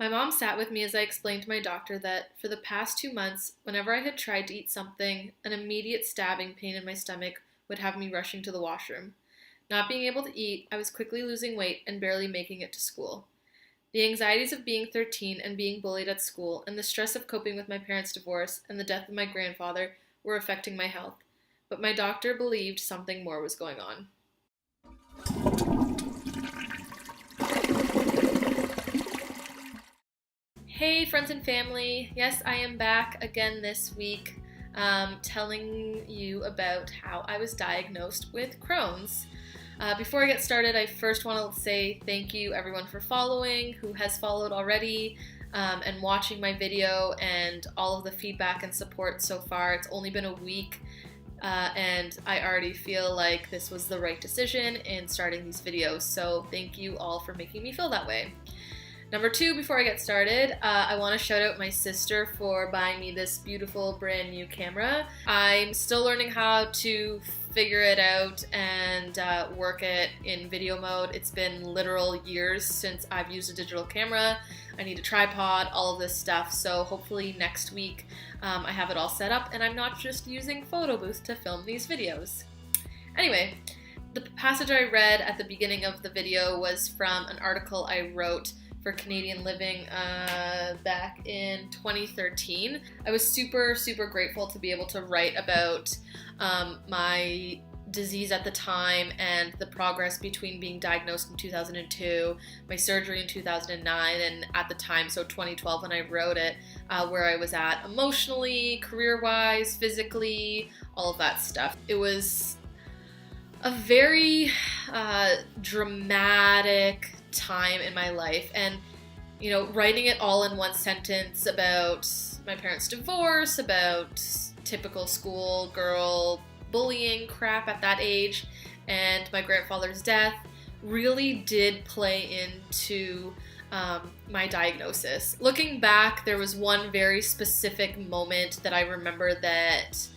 My mom sat with me as I explained to my doctor that for the past 2 months, whenever I had tried to eat something, an immediate stabbing pain in my stomach would have me rushing to the washroom. Not being able to eat, I was quickly losing weight and barely making it to school. The anxieties of being 13 and being bullied at school, and the stress of coping with my parents' divorce and the death of my grandfather were affecting my health. But my doctor believed something more was going on. Hey, friends and family. Yes, I am back again this week telling you about how I was diagnosed with Crohn's. Before I get started, I first want to say thank you everyone for following, who has followed already, and watching my video and all of the feedback and support so far. It's only been a week, and I already feel like this was the right decision in starting these videos, so thank you all for making me feel that way. Number two, before I get started, I want to shout out my sister for buying me this beautiful brand new camera. I'm still learning how to figure it out and work it in video mode. It's been literal years since I've used a digital camera. I need a tripod, all of this stuff, so hopefully next week I have it all set up and I'm not just using photo booth to film these videos. Anyway, the passage I read at the beginning of the video was from an article I wrote for Canadian Living back in 2013. I was super grateful to be able to write about my disease at the time and the progress between being diagnosed in 2002, my surgery in 2009, and at the time, so 2012 when I wrote it, where I was at emotionally, career-wise, physically, all of that stuff. It was a very dramatic time in my life, and writing it all in one sentence about my parents' divorce, about typical school girl bullying crap at that age, and my grandfather's death really did play into my diagnosis. Looking back, there was one very specific moment that I remember that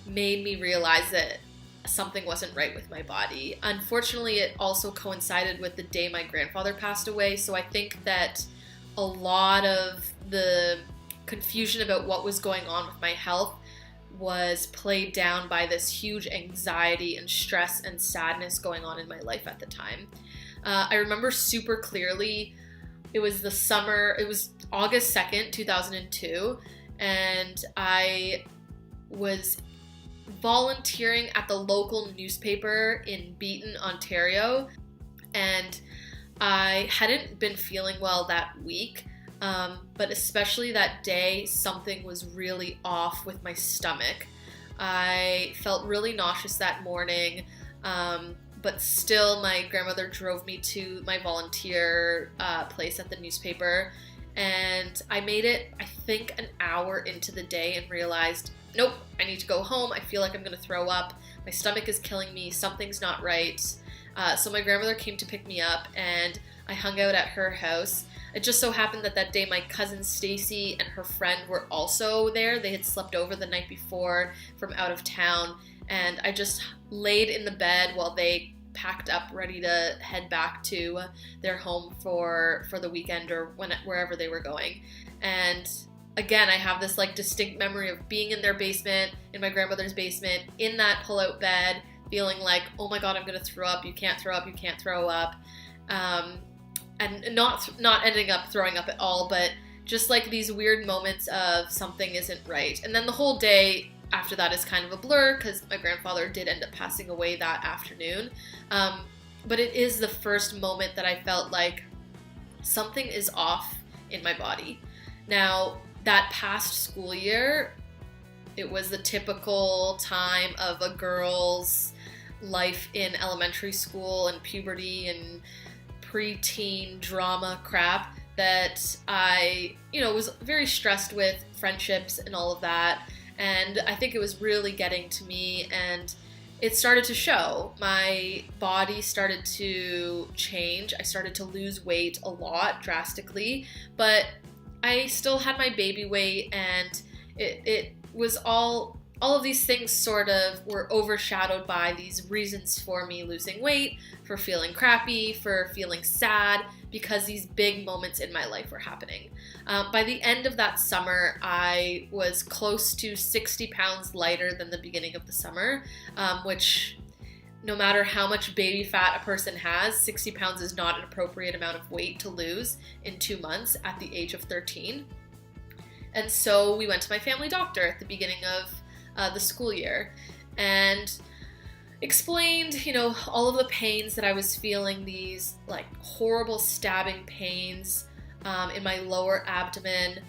made me realize that something wasn't right with my body. Unfortunately, it also coincided with the day my grandfather passed away, so I think that a lot of the confusion about what was going on with my health was played down by this huge anxiety and stress and sadness going on in my life at the time. I remember super clearly, it was the summer, it was August 2nd, 2002, and I was volunteering at the local newspaper in Beaton, Ontario, and I hadn't been feeling well that week, but especially that day, something was really off with my stomach. I felt really nauseous that morning, but still my grandmother drove me to my volunteer place at the newspaper, and I made it, I think, an hour into the day and realized, nope, I need to go home. I feel like I'm gonna throw up. My stomach is killing me. Something's not right. So my grandmother came to pick me up, and I hung out at her house. It just so happened that that day my cousin Stacy and her friend were also there. They had slept over the night before from out of town, and I just laid in the bed while they packed up ready to head back to their home for the weekend or wherever they were going. And again, I have this distinct memory of being in their basement, in my grandmother's basement, in that pull-out bed, feeling like, oh my god, I'm gonna throw up, you can't throw up, you can't throw up. And not ending up throwing up at all, but just these weird moments of something isn't right. And then the whole day after that is kind of a blur, because my grandfather did end up passing away that afternoon. But it is the first moment that I felt like something is off in my body. Now, that past school year, it was the typical time of a girl's life in elementary school and puberty and preteen drama crap that I, was very stressed with friendships and all of that. And I think it was really getting to me, and it started to show. My body started to change. I started to lose weight a lot, drastically, but I still had my baby weight, and it was all all of these things sort of were overshadowed by these reasons for me losing weight, for feeling crappy, for feeling sad, because these big moments in my life were happening. By the end of that summer, I was close to 60 pounds lighter than the beginning of the summer, which no matter how much baby fat a person has, 60 pounds is not an appropriate amount of weight to lose in 2 months at the age of 13. And so we went to my family doctor at the beginning of the school year and explained, all of the pains that I was feeling, these like horrible stabbing pains in my lower abdomen,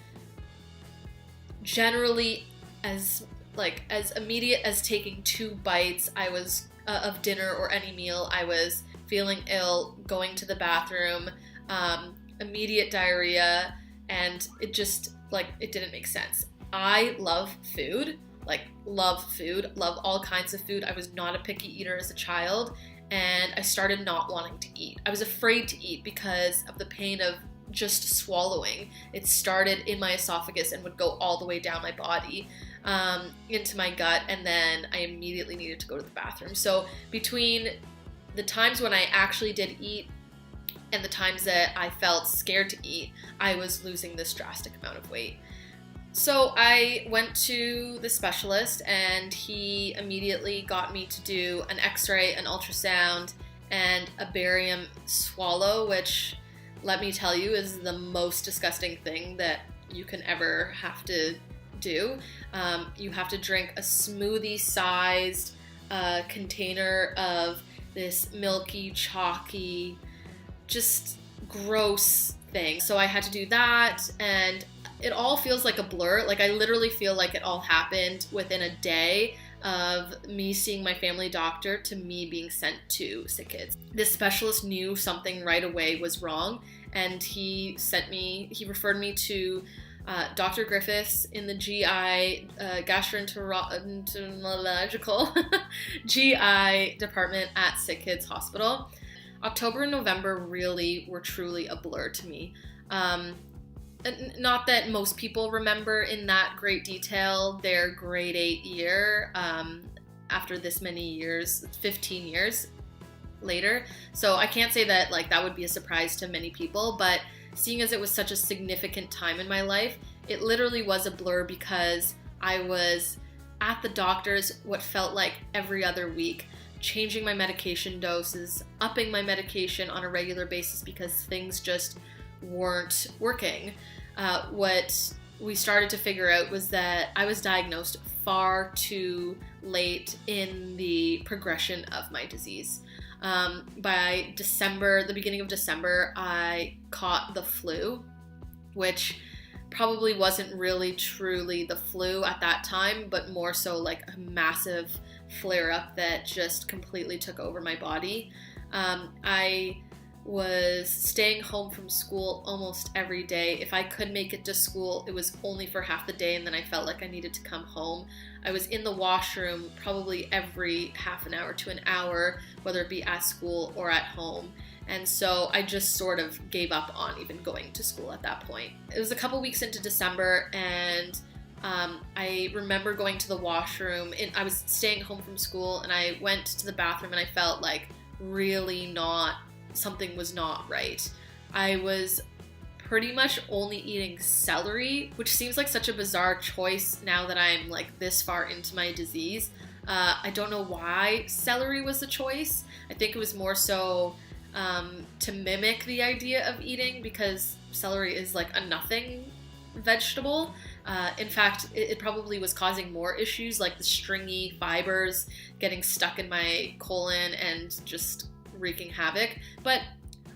generally as immediate as taking 2 bites I was of dinner or any meal. I was feeling ill, going to the bathroom, immediate diarrhea, and it just it didn't make sense. I love food. Love all kinds of food. I was not a picky eater as a child, and I started not wanting to eat. I was afraid to eat because of the pain of just swallowing. It started in my esophagus and would go all the way down my body into my gut, and then I immediately needed to go to the bathroom. So between the times when I actually did eat and the times that I felt scared to eat, I was losing this drastic amount of weight. So I went to the specialist, and he immediately got me to do an x-ray, an ultrasound, and a barium swallow, which, let me tell you, is the most disgusting thing that you can ever have to do. You have to drink a smoothie-sized container of this milky, chalky, just gross thing. So I had to do that, and it all feels like a blur. I literally feel like it all happened within a day of me seeing my family doctor to me being sent to Sick Kids. This specialist knew something right away was wrong, and he referred me to Dr. Griffiths in the GI, gastroenterological GI department at Sick Kids Hospital. October and November really were truly a blur to me. Not that most people remember in that great detail their grade 8 year after this many years, 15 years later. So I can't say that that would be a surprise to many people, but seeing as it was such a significant time in my life, it literally was a blur because I was at the doctor's what felt like every other week, changing my medication doses, upping my medication on a regular basis because things just weren't working. What we started to figure out was that I was diagnosed far too late in the progression of my disease. By December, the beginning of December, I caught the flu, which probably wasn't really truly the flu at that time, but more so a massive flare-up that just completely took over my body. I was staying home from school almost every day. If I could make it to school, it was only for half the day, and then I felt like I needed to come home. I was in the washroom probably every half an hour to an hour, whether it be at school or at home. And so I just sort of gave up on even going to school at that point. It was a couple weeks into December, and I remember going to the washroom. I was staying home from school, and I went to the bathroom, and I felt something was not right. I was pretty much only eating celery, which seems like such a bizarre choice now that I'm this far into my disease. I don't know why celery was the choice. I think it was more so to mimic the idea of eating, because celery is a nothing vegetable. In fact, it probably was causing more issues, the stringy fibers getting stuck in my colon and just wreaking havoc. But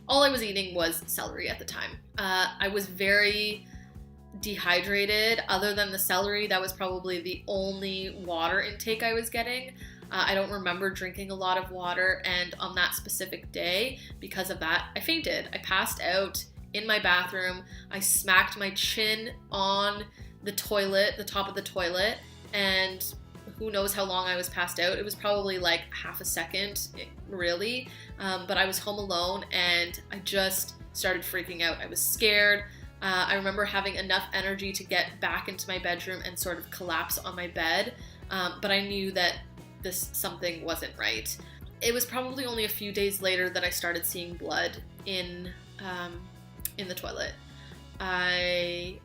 all I was eating was celery at the time. I was very dehydrated. Other than the celery, that was probably the only water intake I was getting. I don't remember drinking a lot of water, and on that specific day, because of that, I fainted. I passed out in my bathroom. I smacked my chin on the toilet, the top of the toilet, and who knows how long I was passed out. It was probably half a second, really. But I was home alone, and I just started freaking out. I was scared. I remember having enough energy to get back into my bedroom and sort of collapse on my bed. but I knew that something wasn't right. It was probably only a few days later that I started seeing blood in the toilet. I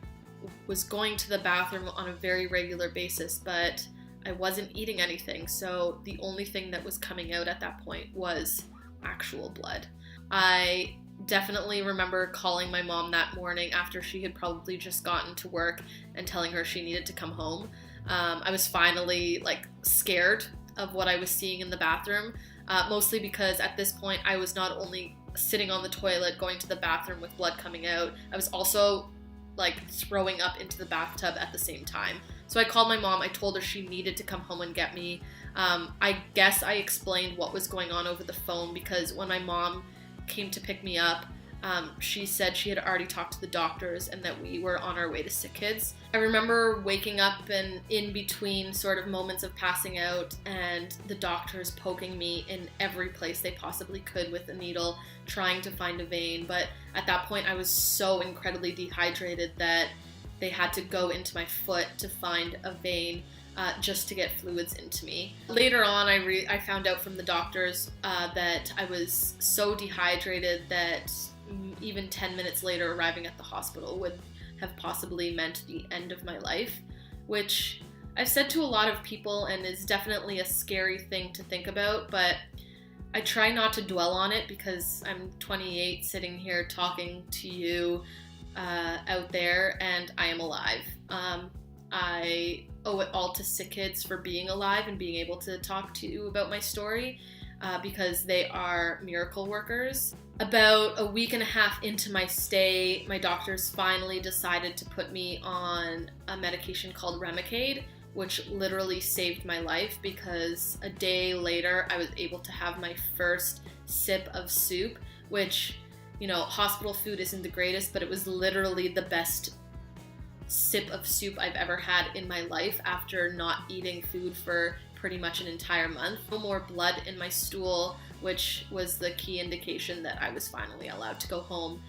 was going to the bathroom on a very regular basis, but I wasn't eating anything, so the only thing that was coming out at that point was actual blood. I definitely remember calling my mom that morning after she had probably just gotten to work and telling her she needed to come home. I was finally scared of what I was seeing in the bathroom, mostly because at this point I was not only sitting on the toilet going to the bathroom with blood coming out, I was also throwing up into the bathtub at the same time. So I called my mom. I told her she needed to come home and get me. I guess I explained what was going on over the phone, because when my mom came to pick me up, she said she had already talked to the doctors and that we were on our way to Sick Kids. I remember waking up and in between sort of moments of passing out and the doctors poking me in every place they possibly could with a needle, trying to find a vein. But at that point I was so incredibly dehydrated that they had to go into my foot to find a vein just to get fluids into me. Later on, I found out from the doctors that I was so dehydrated that even 10 minutes later arriving at the hospital would have possibly meant the end of my life, which I've said to a lot of people and is definitely a scary thing to think about, but I try not to dwell on it because I'm 28 sitting here talking to you out there, and I am alive. I owe it all to Sick Kids for being alive and being able to talk to you about my story because they are miracle workers. About a week and a half into my stay, my doctors finally decided to put me on a medication called Remicade, which literally saved my life, because a day later I was able to have my first sip of soup, which, hospital food isn't the greatest, but it was literally the best sip of soup I've ever had in my life after not eating food for pretty much an entire month. No more blood in my stool, which was the key indication that I was finally allowed to go home.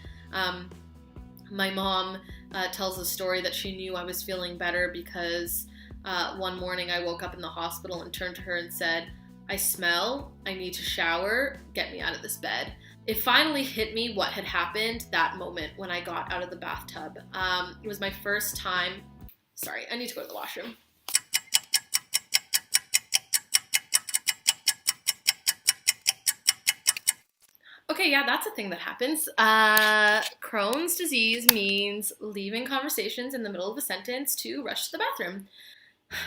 My mom tells a story that she knew I was feeling better because one morning I woke up in the hospital and turned to her and said, "I smell, I need to shower, get me out of this bed." It finally hit me what had happened that moment when I got out of the bathtub. It was my first time. Sorry, I need to go to the washroom. Okay, yeah, that's a thing that happens. Crohn's disease means leaving conversations in the middle of a sentence to rush to the bathroom.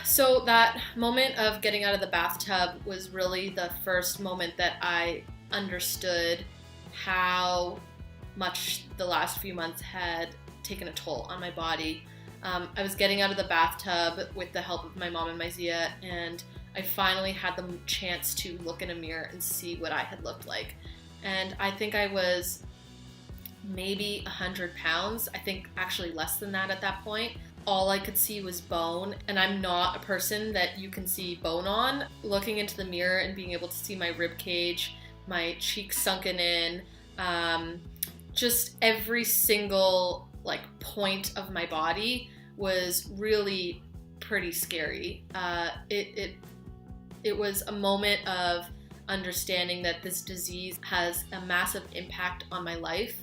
So that moment of getting out of the bathtub was really the first moment that I understood how much the last few months had taken a toll on my body. I was getting out of the bathtub with the help of my mom and my Zia, and I finally had the chance to look in a mirror and see what I had looked like. And I think I was maybe 100 pounds. I think actually less than that at that point. All I could see was bone, and I'm not a person that you can see bone on. Looking into the mirror and being able to see my rib cage, my cheeks sunken in, just every single point of my body was really pretty scary. It was a moment of understanding that this disease has a massive impact on my life,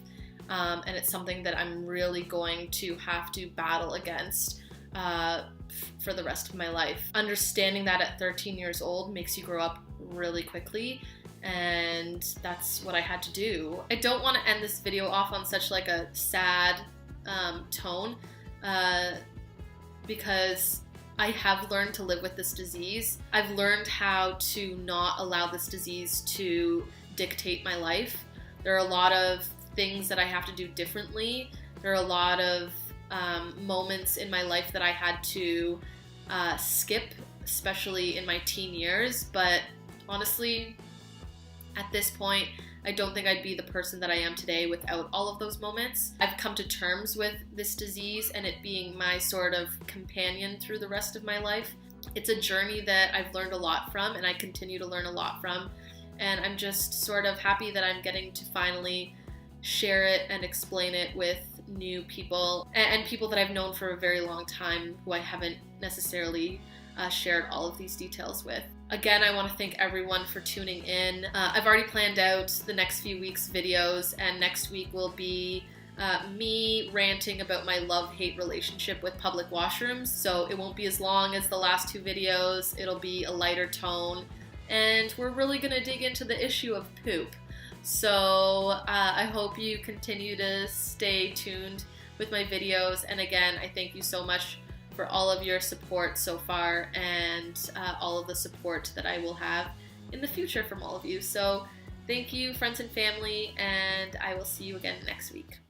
and it's something that I'm really going to have to battle against for the rest of my life. Understanding that at 13 years old makes you grow up really quickly, and that's what I had to do. I don't want to end this video off on such a sad tone, because I have learned to live with this disease. I've learned how to not allow this disease to dictate my life. There are a lot of things that I have to do differently. There are a lot of moments in my life that I had to skip, especially in my teen years. But honestly, at this point, I don't think I'd be the person that I am today without all of those moments. I've come to terms with this disease and it being my sort of companion through the rest of my life. It's a journey that I've learned a lot from, and I continue to learn a lot from. And I'm just sort of happy that I'm getting to finally share it and explain it with new people and people that I've known for a very long time who I haven't necessarily shared all of these details with. Again, I want to thank everyone for tuning in. I've already planned out the next few weeks' videos, and next week will be me ranting about my love-hate relationship with public washrooms. So it won't be as long as the last two videos. It'll be a lighter tone, and we're really going to dig into the issue of poop. So I hope you continue to stay tuned with my videos. And again, I thank you so much for all of your support so far, and all of the support that I will have in the future from all of you. So thank you, friends and family, and I will see you again next week.